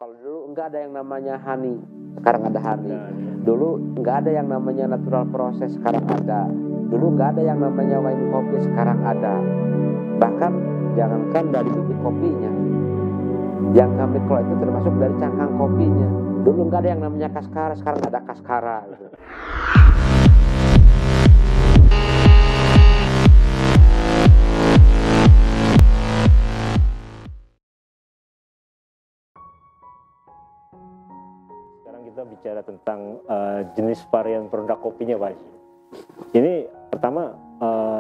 Kalau dulu nggak ada yang namanya honey, sekarang ada honey. Dulu nggak ada yang namanya natural proses, sekarang ada. Dulu nggak ada yang namanya wine kopi, sekarang ada. Bahkan jangankan dari biji kopinya, yang kami kelola itu termasuk dari cangkang kopinya. Dulu nggak ada yang namanya kaskara, sekarang ada kaskara. Gitu. Sekarang kita bicara tentang jenis varian produk kopinya, Pak Haji. Ini pertama,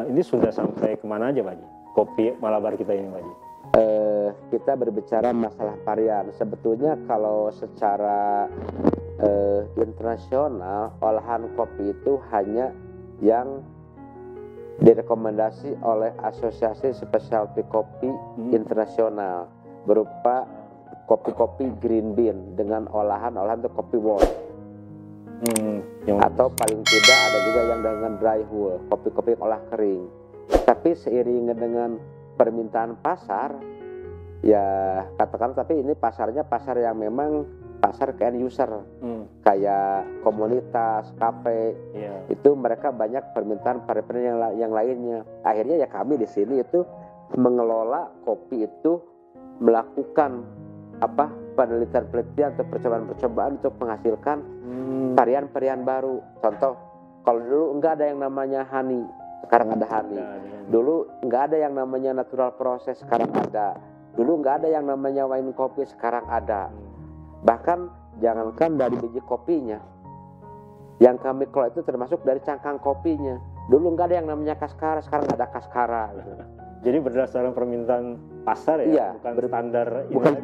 ini sudah sampai kemana aja, Pak Haji? Kopi Malabar kita ini, Pak Haji. Kita berbicara masalah varian. Sebetulnya kalau secara internasional, olahan kopi itu hanya yang direkomendasi oleh Asosiasi Specialty Kopi Internasional berupa kopi-kopi green bean dengan olahan untuk kopi wash. Atau paling tidak ada juga yang dengan dry hull, kopi-kopi yang olah kering. Tapi seiring dengan permintaan pasar, ya katakan, tapi ini pasarnya pasar yang memang pasar ke end user, kayak komunitas, kafe, itu mereka banyak permintaan varian yang lainnya. Akhirnya ya kami di sini itu mengelola kopi itu, melakukan penelitian-penelitian atau percobaan-percobaan untuk menghasilkan varian-varian baru. Contoh, kalau dulu nggak ada yang namanya honey, sekarang ada honey. Dulu nggak ada yang namanya natural proses, sekarang ada. Dulu nggak ada yang namanya wine kopi, sekarang ada. Bahkan jangankan dari biji kopinya, yang kami kelola itu termasuk dari cangkang kopinya. Dulu nggak ada yang namanya kaskara, sekarang ada kaskara. Gitu. Jadi berdasarkan permintaan pasar ya, iya, bukan standar. Bukan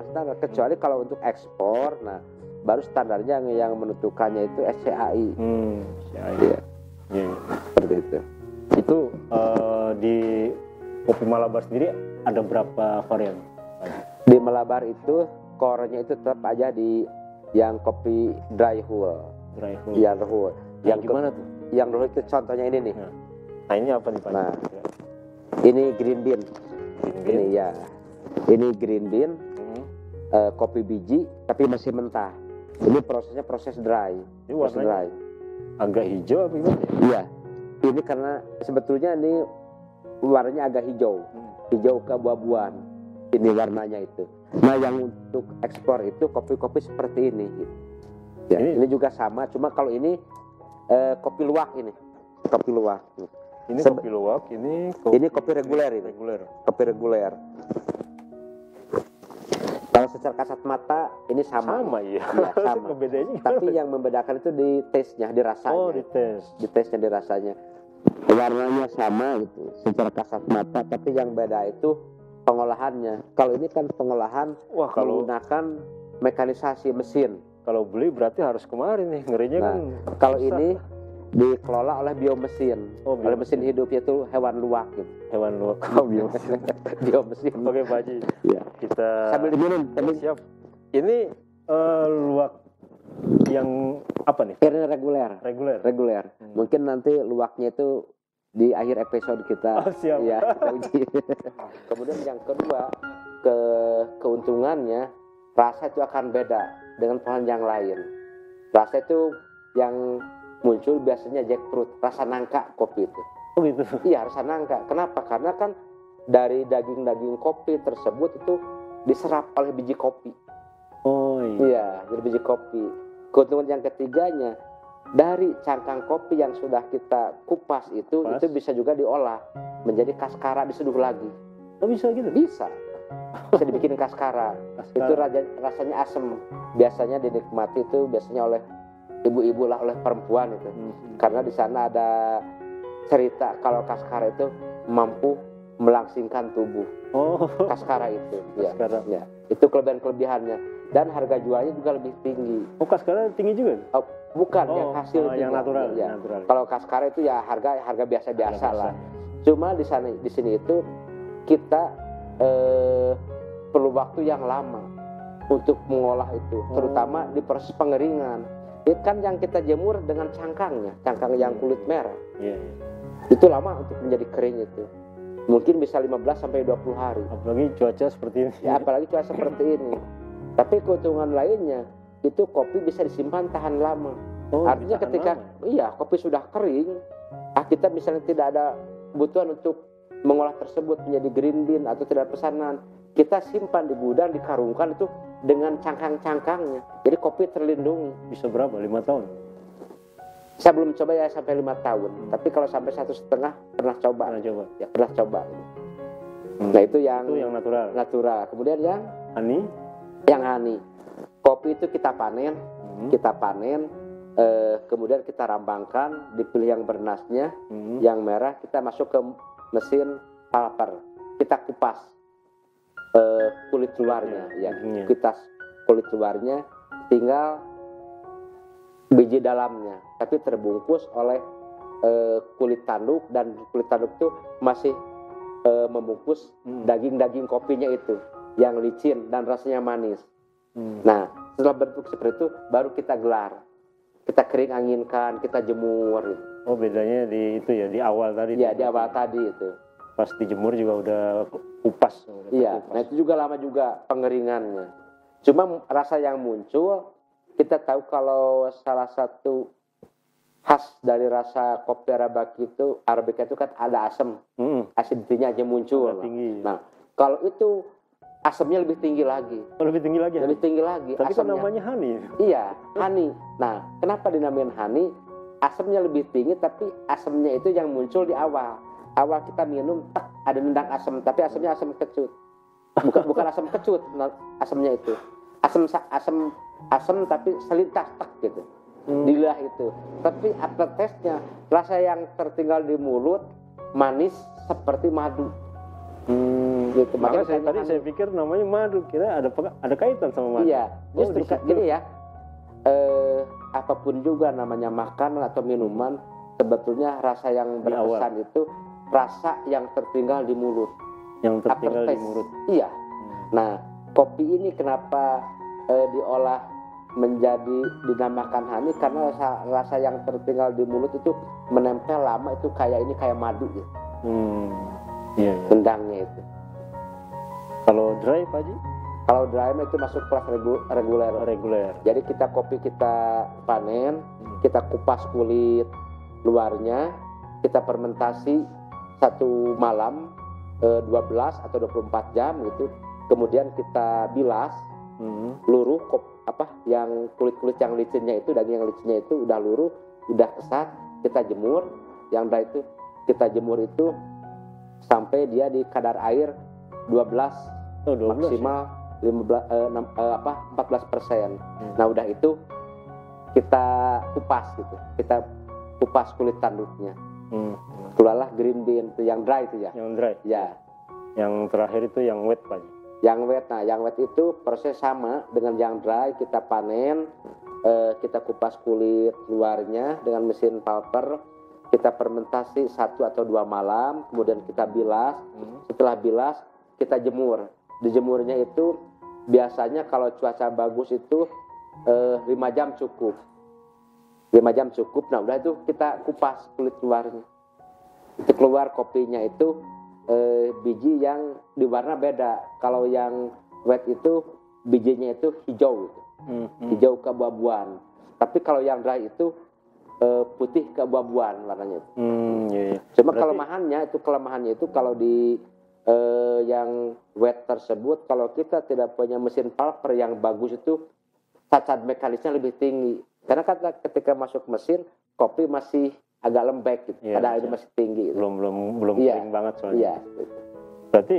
standar. Kecuali kalau untuk ekspor, nah baru standarnya yang menentukannya itu SCAI. Iya. Seperti itu. Itu di kopi Malabar sendiri ada berapa varian? Di Malabar itu core-nya itu tetap aja di yang kopi dry hull. Yang hull. Yang gimana tuh? Yang dulu itu contohnya ini nih. Nah ini apa nih Pak? Nah, ini green bean. Ini ya. Ini green bean. Kopi biji tapi masih mentah. Ini prosesnya proses dry. Ini warnanya agak hijau apa gimana? Iya. Ini karena sebetulnya ini warnanya agak hijau. Hijau keabu-abuan. Ini warnanya itu. Nah, yang untuk ekspor itu kopi-kopi seperti ini. Ya, ini juga sama, cuma kalau ini kopi luwak ini. Kopi luwak. Ini kopi luwak, ini kopi reguler ini. Kopi reguler. Kalau secara kasat mata ini sama. Ya, sama. Tapi yang membedakan itu di taste-nya, di rasanya. Oh, di taste. Di taste-nya, di rasanya. Warnanya sama gitu, secara kasat mata, tapi yang beda itu pengolahannya. Kalau ini kan pengolahan menggunakan mekanisasi mesin. Kalau beli berarti harus kemarin nih, ngerinya kan. Kalau ini dikelola oleh biomesin, oleh mesin hidup, yaitu hewan luwak gitu. Hewan luwak. Biomesin. Biomesin. Oke Pak Haji. Ya. Kita sambil diminum. Siap. Ini luwak yang apa nih? Ini reguler. Mungkin nanti luwaknya itu di akhir episode kita. Siap. Ya, kita uji. Kemudian yang kedua, keuntungannya rasa itu akan beda dengan pohon yang lain. Rasa itu yang muncul biasanya jackfruit, rasa nangka kopi itu. Oh gitu. Iya, rasa nangka. Kenapa? Karena kan dari daging-daging kopi tersebut itu diserap oleh biji kopi. Oh iya, dari biji kopi. Keuntungan yang ketiganya, dari cangkang kopi yang sudah kita kupas itu bisa juga diolah menjadi kaskara, diseduh lagi. Oh bisa gitu? Bisa dibikin kaskara. Itu rasanya asam. Biasanya dinikmati itu biasanya oleh ibu-ibu lah, oleh perempuan itu. Karena di sana ada cerita kalau kaskara itu mampu melangsingkan tubuh. Oh, kaskara itu. Kaskara. Ya. Itu kelebihan-kelebihannya. Dan harga jualnya juga lebih tinggi. Oh, kaskara tinggi juga? Oh, bukan, yang hasil yang natural. Ya. Kalau kaskara itu ya harga biasa-biasa lah. Cuma di sini itu kita perlu waktu yang lama untuk mengolah itu, terutama di proses pengeringan. Itu kan yang kita jemur dengan cangkang yang kulit merah. Itu lama untuk menjadi kering itu. Mungkin bisa 15 sampai 20 hari. Apalagi cuaca seperti ini. Ya, apalagi cuaca seperti ini. Tapi keuntungan lainnya itu kopi bisa disimpan tahan lama. Oh, Artinya bisa ketika lama. iya kopi sudah kering, kita misalnya tidak ada kebutuhan untuk mengolah tersebut menjadi green bean atau tidak ada pesanan, kita simpan di gudang, dikarungkan itu dengan cangkang-cangkangnya. Jadi kopi terlindungi. Bisa berapa? 5 tahun? Saya belum coba ya sampai 5 tahun, tapi kalau sampai 1,5 pernah coba. Pernah coba? Ya, pernah coba. Nah itu yang natural. natural. Kemudian yang Honey? Kopi itu kita panen, kemudian kita rambangkan, dipilih yang bernasnya, yang merah kita masuk ke mesin pulper, kita kupas kulit luarnya, ya, kita kulit luarnya, tinggal biji dalamnya, tapi terbungkus oleh kulit tanduk, dan kulit tanduk itu masih membungkus daging-daging kopinya itu yang licin dan rasanya manis. Nah, setelah bentuk seperti itu baru kita gelar, kita kering anginkan, kita jemur. Gitu. Oh, bedanya di itu ya, di awal tadi. Iya, di awal tadi itu. Pas dijemur juga udah kupas. Iya, nah itu juga lama juga pengeringannya. Cuma rasa yang muncul, kita tahu kalau salah satu khas dari rasa kopi Arabica itu kan ada asam, asiditinya aja muncul. Tinggi. Nah, kalau itu asamnya lebih tinggi lagi. Oh, lebih tinggi lagi. Lebih tinggi lagi. Tapi kan asamnya. namanya honey. Iya, honey. Nah, kenapa dinamain honey? Asamnya lebih tinggi, tapi asamnya itu yang muncul di awal. Awal kita minum, tak ada nendang asam, tapi asamnya asam kecut. Bukan asam kecut, asamnya itu. Asam tapi selintas tak gitu. Di lidah itu. Tapi aftertaste-nya, rasa yang tertinggal di mulut manis seperti madu. Gitu. Makanya saya pikir namanya madu, kira ada kaitan sama madu. Iya, justru gini ya, apapun juga namanya makanan atau minuman, sebetulnya rasa yang berkesan itu rasa yang tertinggal di mulut. Yang tertinggal di mulut. Iya. Nah, kopi ini kenapa diolah menjadi dinamakan honey, karena rasa yang tertinggal di mulut itu menempel lama, itu kayak madu gitu. Iya. Tendangnya itu. Kalau dry, Pak Haji? Kalau dry itu masuk kelas reguler. Jadi kopi kita panen, kita kupas kulit luarnya, kita fermentasi 1 malam, 12 atau 24 jam gitu. Kemudian kita bilas, luruh yang kulit-kulit yang licinnya itu, daging yang licinnya itu udah luruh, udah kesat, kita jemur. Yang dry itu kita jemur itu sampai dia di kadar air 12, maksimal 14%. Nah udah itu kita kupas gitu, kita kupas kulit tanduknya. Keluarlah green bean itu yang dry itu ya. Yang dry. Ya. Yang terakhir itu yang wet, Pak. Yang wet, nah yang wet itu proses sama dengan yang dry, kita panen, kita kupas kulit luarnya dengan mesin pulper. Kita fermentasi 1 atau 2 malam, kemudian kita bilas. Setelah bilas, kita jemur. Dijemurnya itu biasanya kalau cuaca bagus itu 5 jam cukup. 5 jam cukup. Nah udah itu kita kupas kulit luarnya. Itu keluar kopinya itu biji yang diwarna beda. Kalau yang wet itu bijinya itu hijau gitu. Hijau keabu-abuan. Tapi kalau yang dry itu putih keabu-abuan warnanya. Iya. Cuma kelemahannya itu kalau di yang wet tersebut, kalau kita tidak punya mesin pulper yang bagus itu cacat mekanisnya lebih tinggi. Karena ketika masuk mesin, kopi masih agak lembek gitu. Kadar airnya masih tinggi. Gitu. Belum kering banget soalnya. Iya. Berarti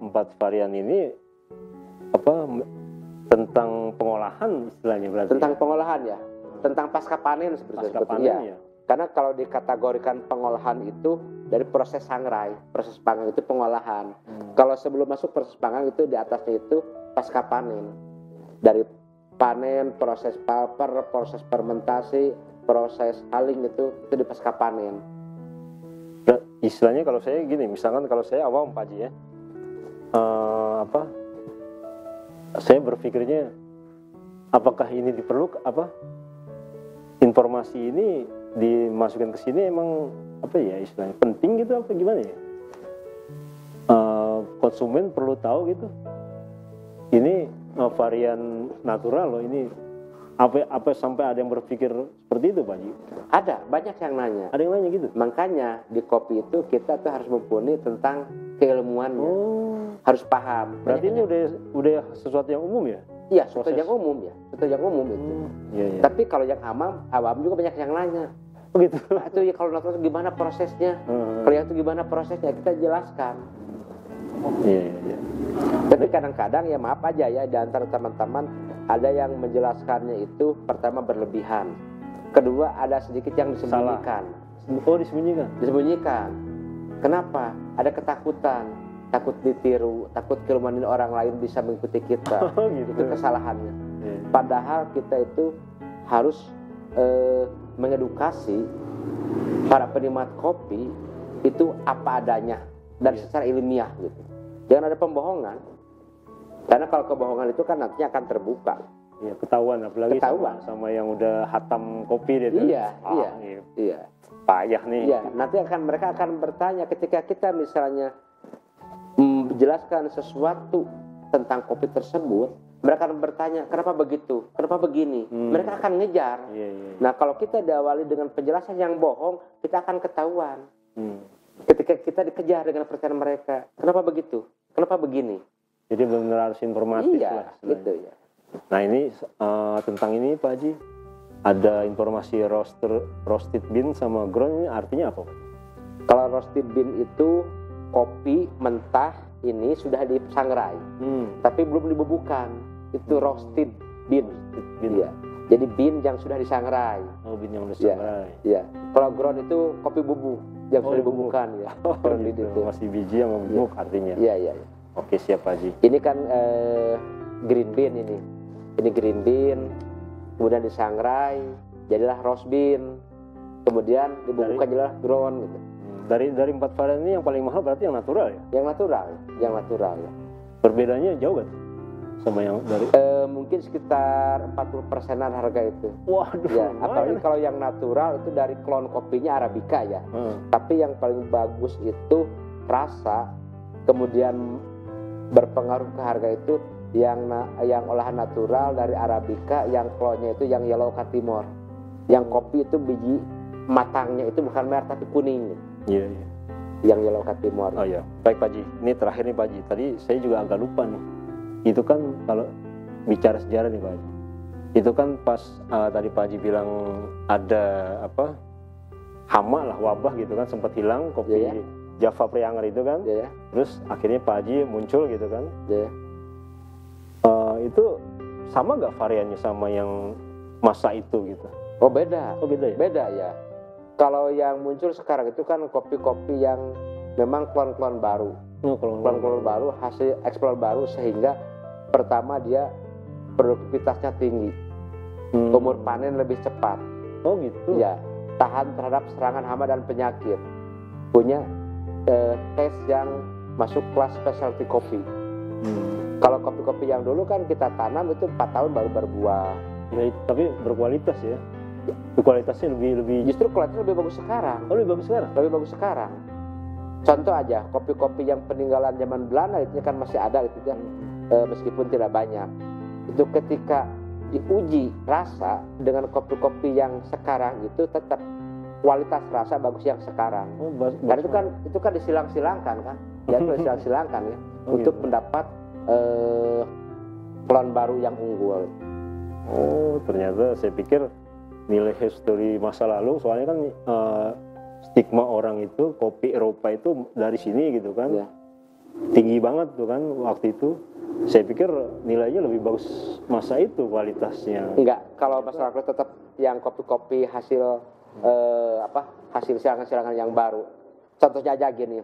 empat varian ini tentang pengolahan istilahnya berarti. Tentang pengolahan ya. Tentang pasca panen seperti itu. Ya. Karena kalau dikategorikan pengolahan itu dari proses sangrai, proses panggang itu pengolahan. Kalau sebelum masuk proses panggang itu di atasnya itu pasca panen. Dari panen, proses pulper, proses fermentasi, proses haling itu di pasca panen. Istilahnya kalau saya gini, misalkan kalau saya awam Pak Haji ya, saya berpikirnya apakah ini diperlukan informasi ini dimasukkan ke sini emang istilahnya penting gitu apa gimana ya? Konsumen perlu tahu gitu. Ini varian natural loh ini. Apa sampai ada yang berpikir seperti itu Pak Haji? Ada, banyak yang nanya. Ada yang nanya gitu? Makanya di kopi itu kita tuh harus mumpuni tentang keilmuannya. Oh, Harus paham. berarti ini udah sesuatu yang umum ya? Iya, sesuatu proses. yang umum ya. Sesuatu yang umum itu. Iya, iya. Tapi kalau yang awam juga banyak yang nanya. Begitu. Nah, itu ya kalau natural itu gimana prosesnya? Kalau yang itu gimana prosesnya? Kita jelaskan. Iya, iya, iya. Tapi kadang-kadang ya maaf aja ya, di antara teman-teman ada yang menjelaskannya itu pertama berlebihan, kedua ada sedikit yang disembunyikan. Oh, disembunyikan? Disembunyikan. Kenapa? Ada ketakutan, takut ditiru, takut kelemahan orang lain bisa mengikuti kita. Oh, gitu. Itu kesalahannya. Iya. Padahal kita itu harus mengedukasi para penikmat kopi itu apa adanya dan secara ilmiah gitu. Jangan ada pembohongan. Karena kalau kebohongan itu kan nantinya akan terbuka. Iya, ketahuan apalagi Ketahuan. sama yang udah hatam kopi dia tuh. Iya, iya. Iya. Payah nih. Iya, nanti mereka akan bertanya ketika kita misalnya menjelaskan sesuatu tentang kopi tersebut, mereka akan bertanya, kenapa begitu? Kenapa begini? Mereka akan ngejar. Iya, iya. Nah, kalau kita diawali dengan penjelasan yang bohong, kita akan ketahuan. Ketika kita dikejar dengan pertanyaan mereka, kenapa begitu? Kenapa begini? Jadi benar harus informatif Iya, lah. gitu ya. Nah ini tentang ini Pak Haji, ada informasi roasted bean sama ground ini artinya apa Pak? Kalau roasted bean itu kopi mentah ini sudah disangrai, tapi belum dibubuhkan. Itu roasted bean. Iya. Jadi bean yang sudah disangrai. Oh, bean yang udah Iya. disangrai. Iya. Kalau ground itu kopi bubuk yang sudah dibubuhkan ya. Oh, Ground gitu. itu. Masih biji sama bubuk artinya. Iya, iya. Iya. Oke, siap Pak Haji. Ini kan green bean ini. Ini green bean, kemudian disangrai, jadilah roast bean. Kemudian dibubuhkan jadilah ground gitu. Dari 4 varian ini yang paling mahal berarti yang natural ya? Yang natural ya. Perbedaannya jauh kan? Sama yang dari Mungkin sekitar 40%-an harga itu. waduh. Ya, lumayan. apalagi kalau yang natural itu dari klon kopinya Arabica ya. Tapi yang paling bagus itu rasa, kemudian berpengaruh ke harga itu yang olahan natural dari Arabica, yang klonnya itu yang Yellow Catimor. Yang kopi itu biji matangnya itu bukan merah tapi kuning. Iya, iya. Yang Yellow Catimor. Oh iya, baik Pak Haji. Ini terakhir nih Pak Haji. Tadi saya juga agak lupa nih. Itu kan kalau bicara sejarah nih Pak Haji. Itu kan pas tadi Pak Haji bilang ada apa? Hama lah, wabah gitu kan, sempat hilang kopi Iya, ya. Java Prianger itu kan. Ya, ya. Terus akhirnya Pak Haji muncul gitu kan. Ya, ya. Itu sama nggak variannya sama yang masa itu gitu? Oh beda. Oh beda ya? Beda ya. Kalau yang muncul sekarang itu kan kopi-kopi yang memang klon-klon baru. Oh, kalau Klon-klon baru, hasil eksplor baru, sehingga pertama dia produktivitasnya tinggi, umur panen lebih cepat, Oh gitu? ya, tahan terhadap serangan hama dan penyakit, punya tes yang masuk kelas specialty kopi. Kalau kopi-kopi yang dulu kan kita tanam itu 4 tahun baru berbuah. Ya, tapi berkualitas ya? Kualitasnya lebih Justru kualitasnya lebih bagus sekarang. oh, lebih bagus sekarang? Lebih bagus sekarang. Contoh aja, kopi-kopi yang peninggalan zaman Belanda itu kan masih ada gitu ya, meskipun tidak banyak. Itu ketika diuji rasa dengan kopi-kopi yang sekarang itu tetap kualitas rasa bagus yang sekarang. Oh, Karena itu kan disilang-silangkan kan, ya itu disilang-silangkan ya, untuk gitu. mendapat klon baru yang unggul. Oh, ternyata saya pikir nilai history masa lalu, soalnya kan stigma orang itu kopi Eropa itu dari sini gitu kan, Ya. tinggi banget tuh kan waktu itu. Saya pikir nilainya lebih bagus masa itu kualitasnya. Enggak, kalau masalah kualitas tetap yang kopi-kopi hasil hasil silangan-silangan yang baru. Contohnya aja gini,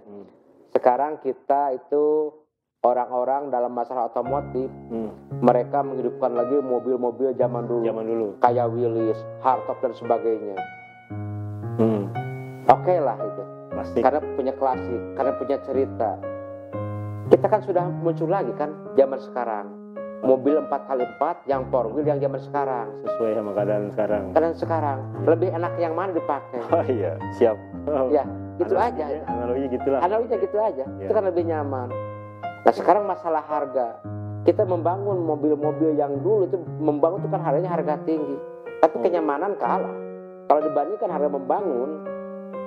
sekarang kita itu orang-orang dalam masalah otomotif, mereka menghidupkan lagi mobil-mobil zaman dulu. Zaman dulu. Kayak Willys, Hardtop dan sebagainya. Oke lah itu. Plastik. Karena punya klasik, karena punya cerita. Kita kan sudah muncul lagi kan zaman sekarang. Mobil 4x4 yang 4 wheel yang zaman sekarang. Sesuai sama keadaan sekarang. Kadang sekarang lebih enak yang mana dipakai? Oh iya, siap. Oh, Ya, itu aja. Analoginya gitulah. Analoginya gitu aja. Ya. Itu kan lebih nyaman. Nah sekarang masalah harga. kita membangun mobil-mobil yang dulu itu membangun itu kan harganya harga tinggi, tapi kenyamanan kalah. Kalau dibandingkan harga membangun,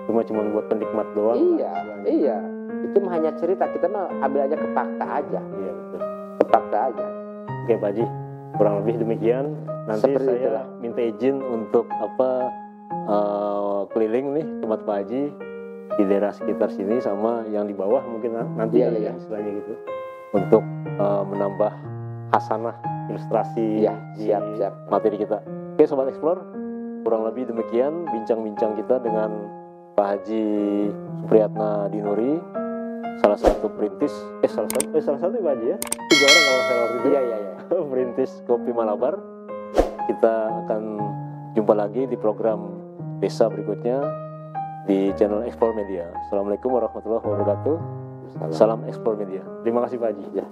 cuma buat penikmat doang. Iya, itu mah hanya cerita, kita mah ambil aja ke fakta aja. Iya betul. Ke fakta aja. Oke Pak Haji, kurang lebih demikian. Nanti Seperti saya itulah. minta izin untuk keliling nih tempat Pak Haji di daerah sekitar sini sama yang di bawah mungkin nanti Iya, kali iya. ya istilahnya gitu, untuk menambah hasanah ilustrasi Iya, di siap. materi kita. Oke Sobat Explore, kurang lebih demikian bincang-bincang kita dengan Pak Haji Supriyatna Dinuri, salah satu perintis salah satu Pak Haji ya, 3 orang kalau saya waktu itu. Iya. Perintis Kopi Malabar. Kita akan jumpa lagi di program Desa berikutnya di channel Explore Media. Assalamualaikum warahmatullahi wabarakatuh. Salam Explore Media. Terima kasih Pak Haji. Ya.